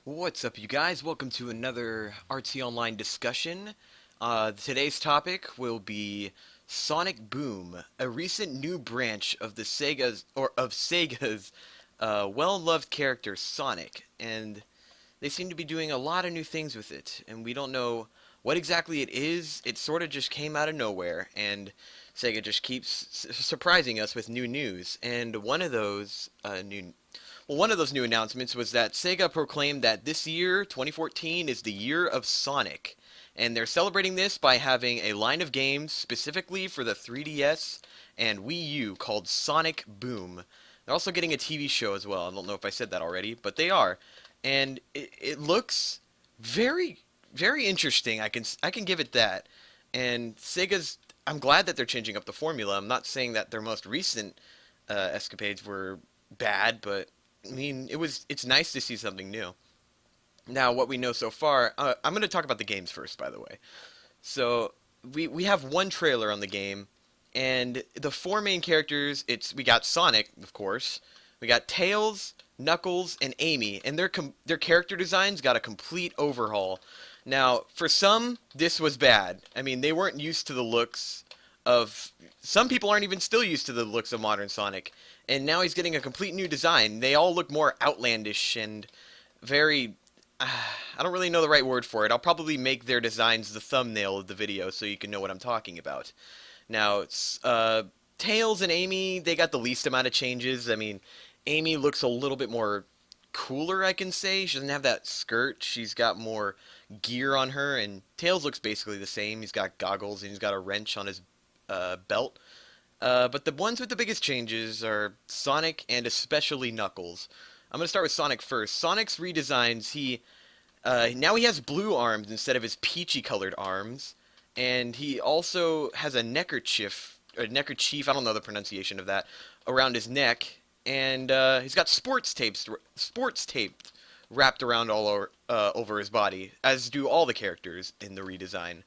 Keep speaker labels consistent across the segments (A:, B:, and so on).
A: What's up, you guys? Welcome to another R TOnline discussion. Today's topic will be Sonic Boom, a recent new branch of Sega's well-loved character Sonic, and they seem to be doing a lot of new things with it, and we don't know what exactly it is. It sort of just came out of nowhere, and Sega just keeps surprising us with new news. And one of those new announcements was that Sega proclaimed that this year, 2014, is the year of Sonic. And they're celebrating this by having a line of games specifically for the 3DS and Wii U called Sonic Boom. They're also getting a TV show as well. I don't know if I said that already, but they are. And it looks very, very interesting. I can give it that. And I'm glad that they're changing up the formula. I'm not saying that their most recent escapades were bad, but I mean, it's nice to see something new. Now, what we know so far, I'm going to talk about the games first, by the way. So, we have one trailer on the game, and the four main characters, we got Sonic, of course, we got Tails, Knuckles, and Amy, and their character designs got a complete overhaul. Now, for some, this was bad. I mean, they weren't used to the looks of some people aren't even still used to the looks of modern Sonic, and now he's getting a complete new design. They all look more outlandish and very I don't really know the right word for it. I'll probably make their designs the thumbnail of the video so you can know what I'm talking about. Now, Tails and Amy, they got the least amount of changes. I mean, Amy looks a little bit more cooler, I can say. She doesn't have that skirt. She's got more gear on her, and Tails looks basically the same. He's got goggles and he's got a wrench on his belt. But the ones with the biggest changes are Sonic and especially Knuckles. I'm going to start with Sonic first. Sonic's redesigns, now he has blue arms instead of his peachy colored arms, and he also has a neckerchief, I don't know the pronunciation of that, around his neck, and he's got sports tape wrapped around over his body, as do all the characters in the redesign.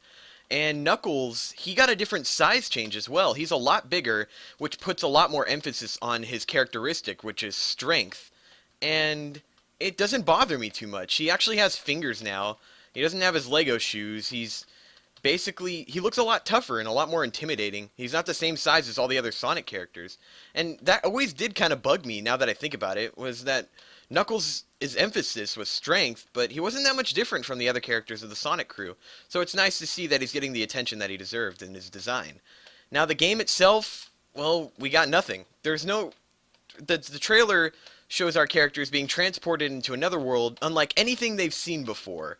A: And Knuckles, he got a different size change as well. He's a lot bigger, which puts a lot more emphasis on his characteristic, which is strength. And it doesn't bother me too much. He actually has fingers now. He doesn't have his Lego shoes. He looks a lot tougher and a lot more intimidating. He's not the same size as all the other Sonic characters. And that always did kind of bug me, now that I think about it, was that Knuckles' emphasis was strength, but he wasn't that much different from the other characters of the Sonic crew. So it's nice to see that he's getting the attention that he deserved in his design. Now, the game itself, well, we got nothing. The trailer shows our characters being transported into another world unlike anything they've seen before.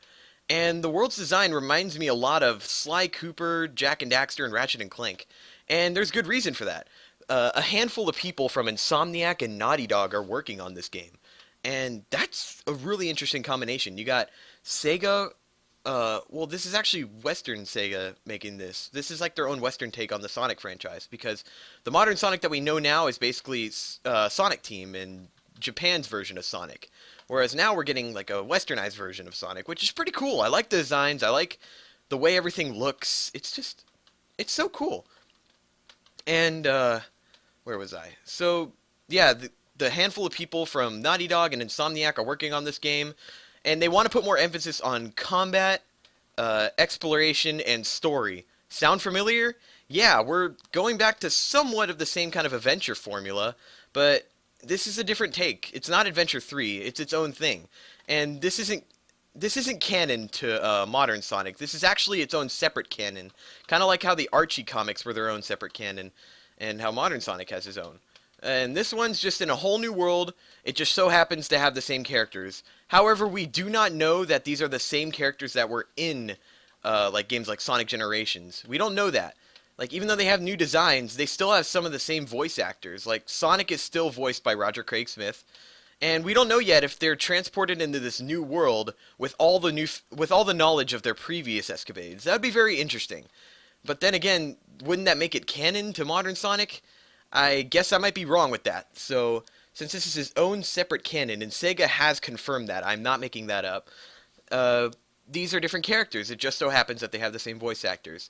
A: And the world's design reminds me a lot of Sly Cooper, Jak and Daxter, and Ratchet and Clank. And there's good reason for that. A handful of people from Insomniac and Naughty Dog are working on this game. And that's a really interesting combination. You got Sega, well, this is actually Western Sega making this. This is like their own Western take on the Sonic franchise, because the modern Sonic that we know now is basically Sonic Team and Japan's version of Sonic. Whereas now we're getting like a westernized version of Sonic, which is pretty cool. I like the designs. I like the way everything looks. It's so cool. And, where was I? So, yeah, the handful of people from Naughty Dog and Insomniac are working on this game, and they want to put more emphasis on combat, exploration, and story. Sound familiar? Yeah, we're going back to somewhat of the same kind of adventure formula, but this is a different take. It's not Adventure 3. It's its own thing. And this isn't canon to modern Sonic. This is actually its own separate canon. Kind of like how the Archie comics were their own separate canon, and how modern Sonic has his own. And this one's just in a whole new world. It just so happens to have the same characters. However, we do not know that these are the same characters that were in like games like Sonic Generations. We don't know that. Like, even though they have new designs, they still have some of the same voice actors. Like, Sonic is still voiced by Roger Craig Smith. And we don't know yet if they're transported into this new world with all the knowledge of their previous escapades. That would be very interesting. But then again, wouldn't that make it canon to modern Sonic? I guess I might be wrong with that. So, since this is his own separate canon, and Sega has confirmed that, I'm not making that up, these are different characters. It just so happens that they have the same voice actors.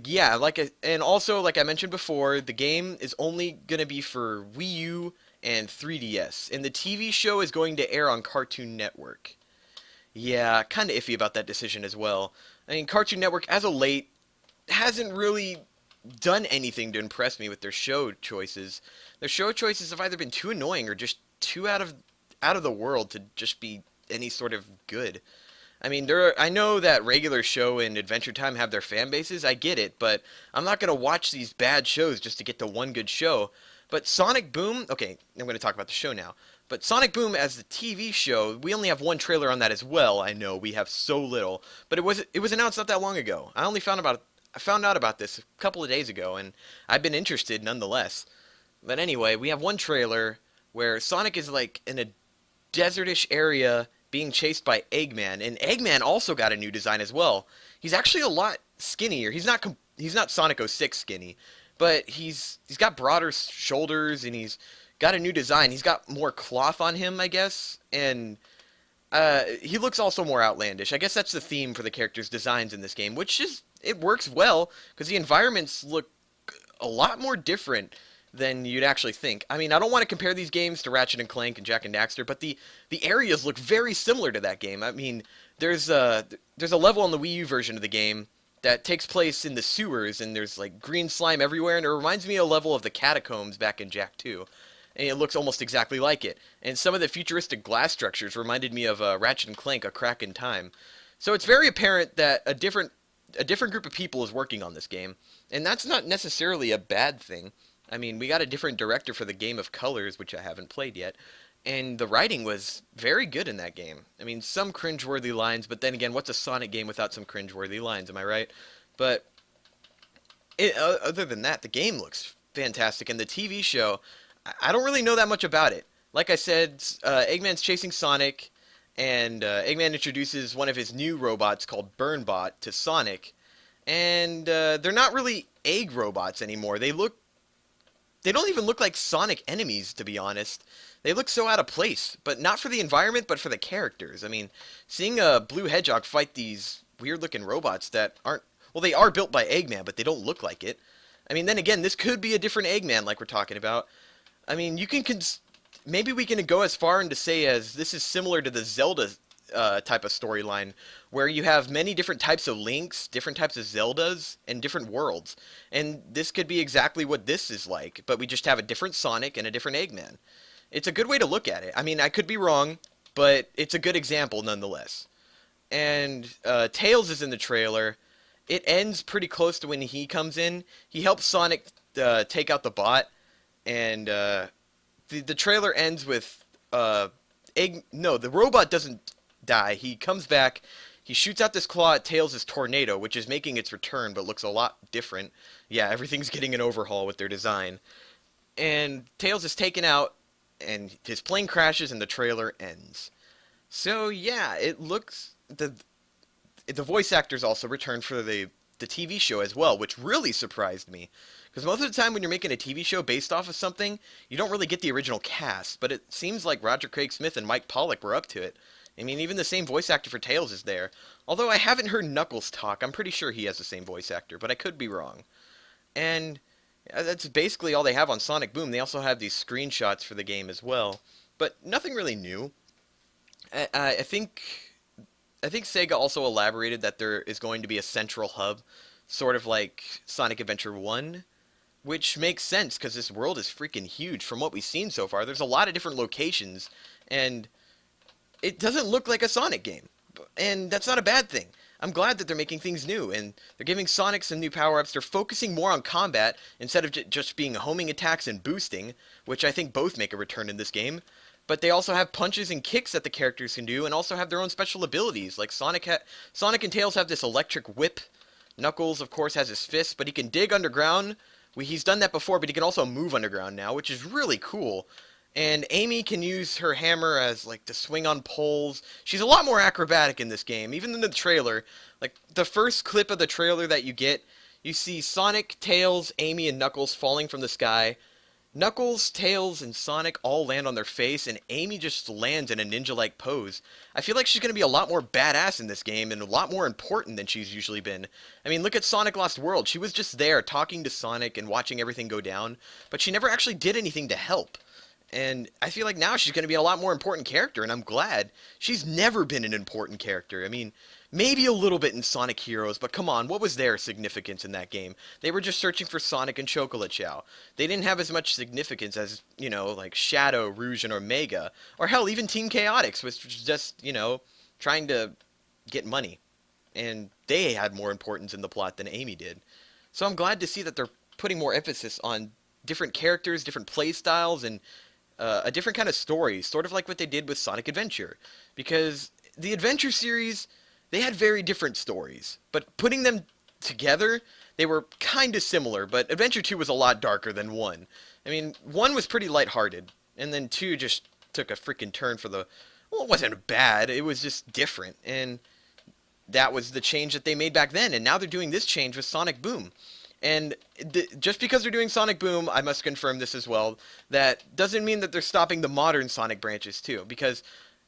A: Yeah, and also, like I mentioned before, the game is only going to be for Wii U and 3DS. And the TV show is going to air on Cartoon Network. Yeah, kind of iffy about that decision as well. I mean, Cartoon Network, as of late, hasn't really done anything to impress me with their show choices. Their show choices have either been too annoying or just too out of the world to just be any sort of good. I mean, I know that regular show and Adventure Time have their fan bases. I get it, but I'm not gonna watch these bad shows just to get to one good show. But Sonic Boom, okay, I'm gonna talk about the show now. But Sonic Boom as the TV show, we only have one trailer on that as well. I know we have so little, but it was announced not that long ago. I found out about this a couple of days ago, and I've been interested nonetheless. But anyway, we have one trailer where Sonic is like in a desertish area being chased by Eggman, and Eggman also got a new design as well. He's actually a lot skinnier. He's not Sonic 06 skinny, but he's got broader shoulders and he's got a new design. He's got more cloth on him, I guess, and he looks also more outlandish. I guess that's the theme for the character's designs in this game, which is it works well because the environments look a lot more different than you'd actually think. I mean, I don't want to compare these games to Ratchet and Clank and Jak and Daxter, but the areas look very similar to that game. I mean, there's a level on the Wii U version of the game that takes place in the sewers, and there's like green slime everywhere, and it reminds me of a level of the catacombs back in Jak 2. And it looks almost exactly like it. And some of the futuristic glass structures reminded me of Ratchet and Clank: A Crack in Time. So it's very apparent that a different group of people is working on this game, and that's not necessarily a bad thing. I mean, we got a different director for the Game of Colors, which I haven't played yet, and the writing was very good in that game. I mean, some cringeworthy lines, but then again, what's a Sonic game without some cringeworthy lines, am I right? But other than that, the game looks fantastic, and the TV show, I don't really know that much about it. Like I said, Eggman's chasing Sonic, and Eggman introduces one of his new robots called Burnbot to Sonic, and they're not really egg robots anymore. They don't even look like Sonic enemies, to be honest. They look so out of place, but not for the environment, but for the characters. I mean, seeing a blue hedgehog fight these weird-looking robots that aren't... Well, they are built by Eggman, but they don't look like it. I mean, then again, this could be a different Eggman like we're talking about. I mean, you can... Maybe we can go as far into say as this is similar to the Zelda type of storyline, where you have many different types of Links, different types of Zeldas, and different worlds. And this could be exactly what this is like, but we just have a different Sonic and a different Eggman. It's a good way to look at it. I mean, I could be wrong, but it's a good example nonetheless. And Tails is in the trailer. It ends pretty close to when he comes in. He helps Sonic take out the bot, and the trailer ends with the robot doesn't die. He comes back. He shoots out this claw at Tails' tornado, which is making its return, but looks a lot different. Yeah, everything's getting an overhaul with their design. And Tails is taken out, and his plane crashes, and the trailer ends. So yeah, it looks the voice actors also returned for the TV show as well, which really surprised me. Because most of the time when you're making a TV show based off of something, you don't really get the original cast, but it seems like Roger Craig Smith and Mike Pollock were up to it. I mean, even the same voice actor for Tails is there. Although I haven't heard Knuckles talk, I'm pretty sure he has the same voice actor, but I could be wrong. And that's basically all they have on Sonic Boom. They also have these screenshots for the game as well, but nothing really new. I think Sega also elaborated that there is going to be a central hub, sort of like Sonic Adventure 1, which makes sense because this world is freaking huge from what we've seen so far. There's a lot of different locations, and it doesn't look like a Sonic game, and that's not a bad thing. I'm glad that they're making things new, and they're giving Sonic some new power-ups. They're focusing more on combat instead of just being homing attacks and boosting, which I think both make a return in this game. But they also have punches and kicks that the characters can do, and also have their own special abilities. Like Sonic and Tails have this electric whip. Knuckles, of course, has his fist, but he can dig underground. He's done that before, but he can also move underground now, which is really cool. And Amy can use her hammer as, like, to swing on poles. She's a lot more acrobatic in this game, even in the trailer. Like, the first clip of the trailer that you get, you see Sonic, Tails, Amy, and Knuckles falling from the sky. Knuckles, Tails, and Sonic all land on their face, and Amy just lands in a ninja-like pose. I feel like she's going to be a lot more badass in this game, and a lot more important than she's usually been. I mean, look at Sonic Lost World. She was just there, talking to Sonic and watching everything go down, but she never actually did anything to help. And I feel like now she's going to be a lot more important character, and I'm glad. She's never been an important character. I mean, maybe a little bit in Sonic Heroes, but come on, what was their significance in that game? They were just searching for Sonic and Chocolate Chow. They didn't have as much significance as, like Shadow, Rouge, and Omega. Or hell, even Team Chaotix was just, trying to get money. And they had more importance in the plot than Amy did. So I'm glad to see that they're putting more emphasis on different characters, different play styles, and a different kind of story, sort of like what they did with Sonic Adventure. Because the Adventure series, they had very different stories, but putting them together, they were kind of similar, but Adventure 2 was a lot darker than 1. I mean, 1 was pretty lighthearted, and then 2 just took a freaking turn for the... Well, it wasn't bad, it was just different, and that was the change that they made back then, and now they're doing this change with Sonic Boom. And just because they're doing Sonic Boom, I must confirm this as well, that doesn't mean that they're stopping the modern Sonic branches too, because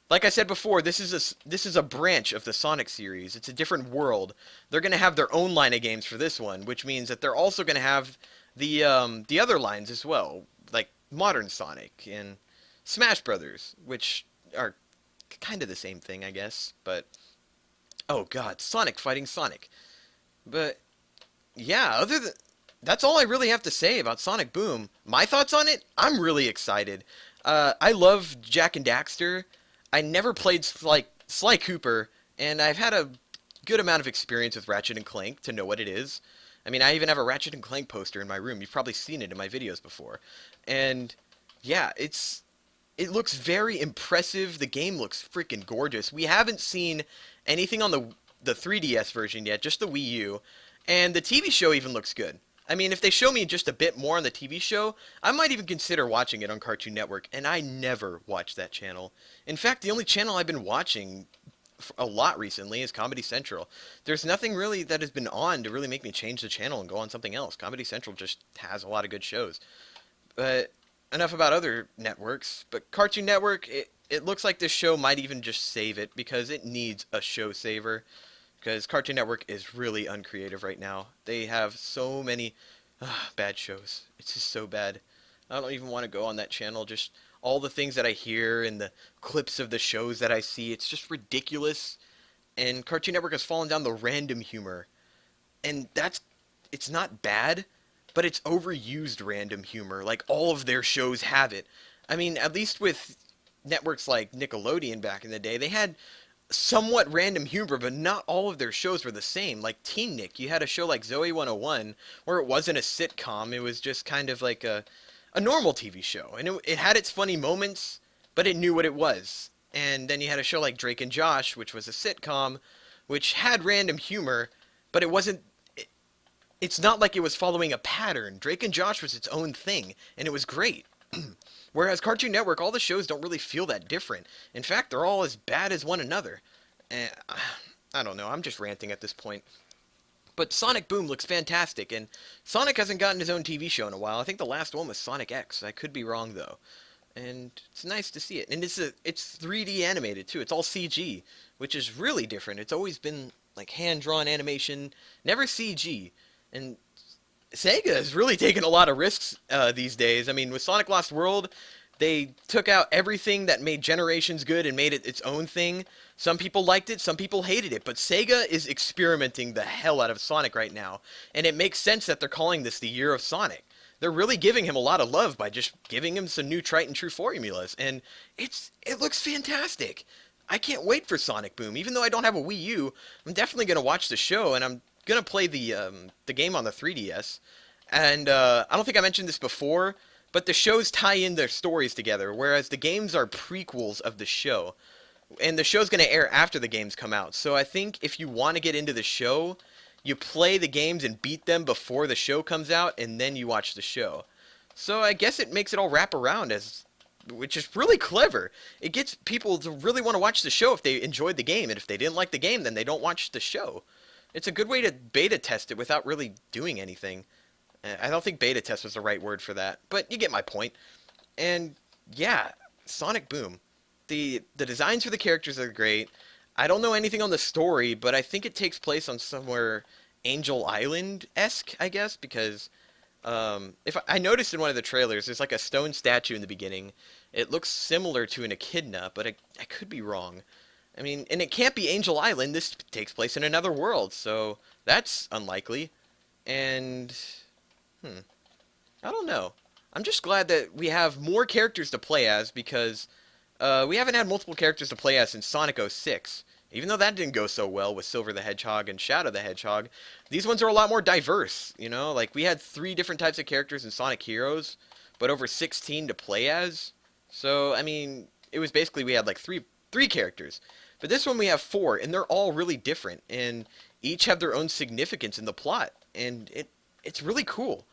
A: like I said before, this is a branch of the Sonic series. It's a different world. They're going to have their own line of games for this one, which means that they're also going to have the other lines as well, like Modern Sonic and Smash Brothers, which are kind of the same thing, I guess, but oh god, Sonic fighting Sonic. But yeah, that's all I really have to say about Sonic Boom. My thoughts on it? I'm really excited. I love Jak and Daxter. I never played Sly Cooper, and I've had a good amount of experience with Ratchet and Clank to know what it is. I mean, I even have a Ratchet and Clank poster in my room. You've probably seen it in my videos before. And yeah, it looks very impressive. The game looks freaking gorgeous. We haven't seen anything on the 3DS version yet, just the Wii U. And the TV show even looks good. I mean, if they show me just a bit more on the TV show, I might even consider watching it on Cartoon Network, and I never watch that channel. In fact, the only channel I've been watching a lot recently is Comedy Central. There's nothing really that has been on to really make me change the channel and go on something else. Comedy Central just has a lot of good shows. But enough about other networks. But Cartoon Network, it looks like this show might even just save it because it needs a show saver. Because Cartoon Network is really uncreative right now. They have so many bad shows. It's just so bad. I don't even want to go on that channel. Just all the things that I hear and the clips of the shows that I see, it's just ridiculous. And Cartoon Network has fallen down the random humor. And it's not bad, but it's overused random humor. Like, all of their shows have it. I mean, at least with networks like Nickelodeon back in the day, they had somewhat random humor, but not all of their shows were the same. Like Teen Nick, you had a show like Zoe 101, where it wasn't a sitcom, it was just kind of like a normal TV show. And it had its funny moments, but it knew what it was. And then you had a show like Drake and Josh, which was a sitcom, which had random humor, but it's not like it was following a pattern. Drake and Josh was its own thing, and it was great. Whereas Cartoon Network, all the shows don't really feel that different. In fact, they're all as bad as one another. I don't know, I'm just ranting at this point. But Sonic Boom looks fantastic, and Sonic hasn't gotten his own TV show in a while. I think the last one was Sonic X. I could be wrong, though. And it's nice to see it. And it's 3D animated, too. It's all CG, which is really different. It's always been, like, hand-drawn animation, never CG. And Sega has really taken a lot of risks these days. I mean, with Sonic Lost World, they took out everything that made Generations good and made it its own thing. Some people liked it, some people hated it, but Sega is experimenting the hell out of Sonic right now, and it makes sense that they're calling this the Year of Sonic. They're really giving him a lot of love by just giving him some new tried and true formulas, and it looks fantastic. I can't wait for Sonic Boom. Even though I don't have a Wii U, I'm definitely going to watch the show, and I'm gonna play the game on the 3DS, and I don't think I mentioned this before, but the shows tie in their stories together, whereas the games are prequels of the show, and the show's gonna air after the games come out. So I think if you want to get into the show, you play the games and beat them before the show comes out, and then you watch the show. So I guess it makes it all wrap around, which is really clever. It gets people to really want to watch the show if they enjoyed the game, and if they didn't like the game, then they don't watch the show. It's a good way to beta test it without really doing anything. I don't think beta test was the right word for that, but you get my point. And yeah, Sonic Boom. The designs for the characters are great. I don't know anything on the story, but I think it takes place on somewhere Angel Island-esque, I guess, because If I noticed in one of the trailers, there's like a stone statue in the beginning. It looks similar to an echidna, but I could be wrong. I mean, and it can't be Angel Island. This takes place in another world, so that's unlikely. And hmm, I don't know. I'm just glad that we have more characters to play as because we haven't had multiple characters to play as since Sonic 06. Even though that didn't go so well with Silver the Hedgehog and Shadow the Hedgehog, these ones are a lot more diverse, you know? Like, we had 3 different types of characters in Sonic Heroes, but over 16 to play as. So, I mean, it was basically we had like three characters. But this one we have 4, and they're all really different, and each have their own significance in the plot, and it's really cool.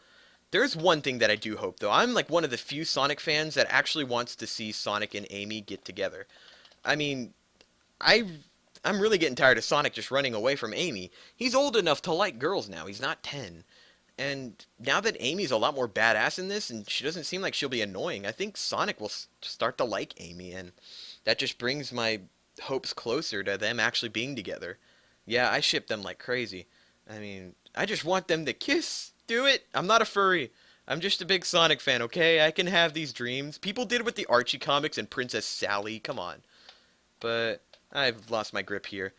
A: There's one thing that I do hope, though. I'm like one of the few Sonic fans that actually wants to see Sonic and Amy get together. I mean, I I'm really getting tired of Sonic just running away from Amy. He's old enough to like girls now. He's not 10. And now that Amy's a lot more badass in this, and she doesn't seem like she'll be annoying, I think Sonic will start to like Amy, and that just brings my hopes closer to them actually being together. Yeah, I ship them like crazy. I mean, I just want them to kiss. Do it. I'm not a furry. I'm just a big Sonic fan, okay? I can have these dreams. People did it with the Archie comics and Princess Sally. Come on. But I've lost my grip here.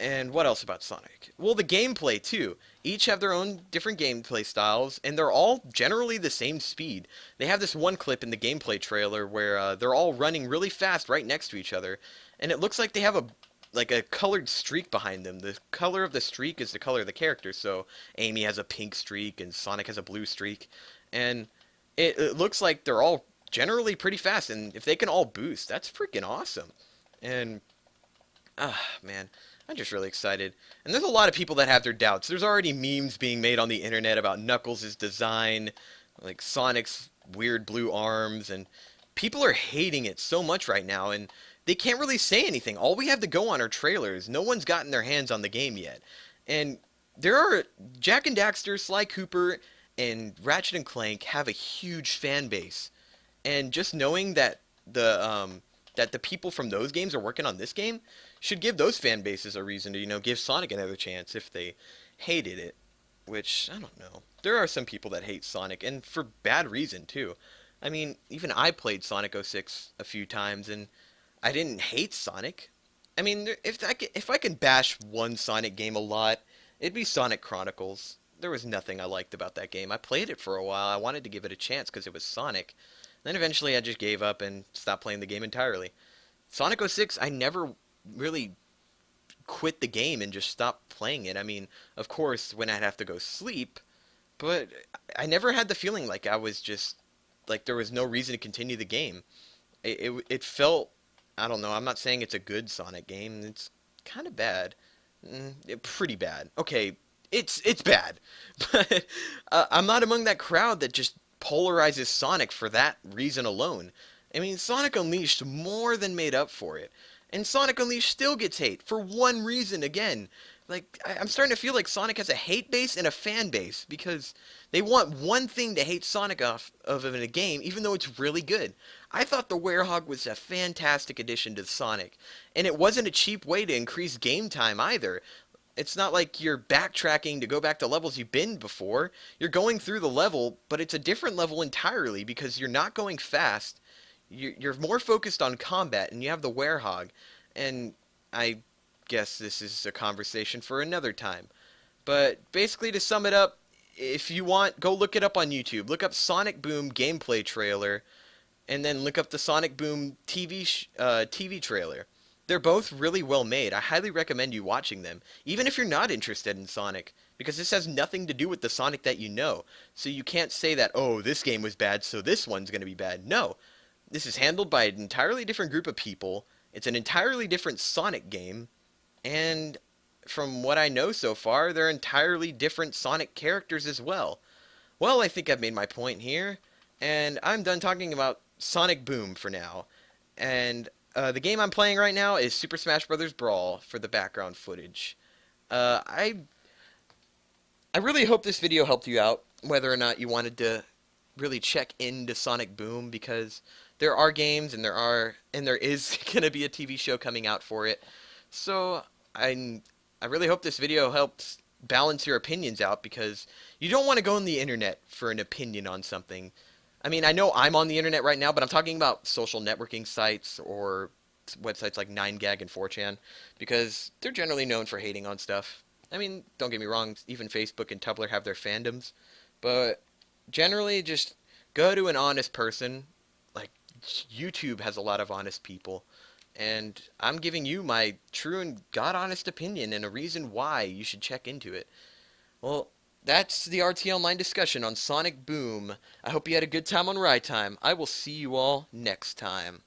A: And what else about Sonic? Well, the gameplay, too. Each have their own different gameplay styles, and they're all generally the same speed. They have this one clip in the gameplay trailer where they're all running really fast right next to each other, and it looks like they have a colored streak behind them. The color of the streak is the color of the character, so Amy has a pink streak and Sonic has a blue streak, and it looks like they're all generally pretty fast, and if they can all boost, that's freaking awesome. And man, I'm just really excited. And there's a lot of people that have their doubts. There's already memes being made on the internet about Knuckles' design, like Sonic's weird blue arms, and people are hating it so much right now, and they can't really say anything. All we have to go on are trailers. No one's gotten their hands on the game yet. And there are Jack and Daxter, Sly Cooper, and Ratchet and Clank have a huge fan base. And just knowing that the people from those games are working on this game should give those fan bases a reason to, give Sonic another chance if they hated it. Which, I don't know. There are some people that hate Sonic, and for bad reason, too. I mean, even I played Sonic 06 a few times, and I didn't hate Sonic. I mean, if I could bash one Sonic game a lot, it'd be Sonic Chronicles. There was nothing I liked about that game. I played it for a while. I wanted to give it a chance because it was Sonic. Then eventually I just gave up and stopped playing the game entirely. Sonic 06, I never really quit the game and just stopped playing it. I mean, of course, when I'd have to go sleep, but I never had the feeling like I was just, like there was no reason to continue the game. It felt, I don't know, I'm not saying it's a good Sonic game. It's kind of bad. Pretty bad. Okay, it's bad. But I'm not among that crowd that just polarizes Sonic for that reason alone. I mean, Sonic Unleashed more than made up for it. And Sonic Unleashed still gets hate for one reason again. Like, I'm starting to feel like Sonic has a hate base and a fan base because they want one thing to hate Sonic off of in a game, even though it's really good. I thought the Werehog was a fantastic addition to Sonic, and it wasn't a cheap way to increase game time either. It's not like you're backtracking to go back to levels you've been before. You're going through the level, but it's a different level entirely because you're not going fast. You're more focused on combat, and you have the Werehog. And I guess this is a conversation for another time. But basically, to sum it up, if you want, go look it up on YouTube. Look up Sonic Boom gameplay trailer, and then look up the Sonic Boom TV trailer. They're both really well made. I highly recommend you watching them, even if you're not interested in Sonic, because this has nothing to do with the Sonic that you know. So you can't say that, oh, this game was bad, so this one's going to be bad. No. This is handled by an entirely different group of people. It's an entirely different Sonic game, and from what I know so far, they're entirely different Sonic characters as well. Well, I think I've made my point here, and I'm done talking about Sonic Boom for now. And the game I'm playing right now is Super Smash Bros. Brawl for the background footage. I really hope this video helped you out, whether or not you wanted to really check into Sonic Boom, because there are games and there is going to be a TV show coming out for it. So I really hope this video helped balance your opinions out, because you don't want to go on the internet for an opinion on something. I mean, I know I'm on the internet right now, but I'm talking about social networking sites or websites like 9gag and 4chan, because they're generally known for hating on stuff. I mean, don't get me wrong, even Facebook and Tumblr have their fandoms, but generally just go to an honest person. Like, YouTube has a lot of honest people, and I'm giving you my true and god honest opinion and a reason why you should check into it. Well, that's the RT Online discussion on Sonic Boom. I hope you had a good time on Ride Time. I will see you all next time.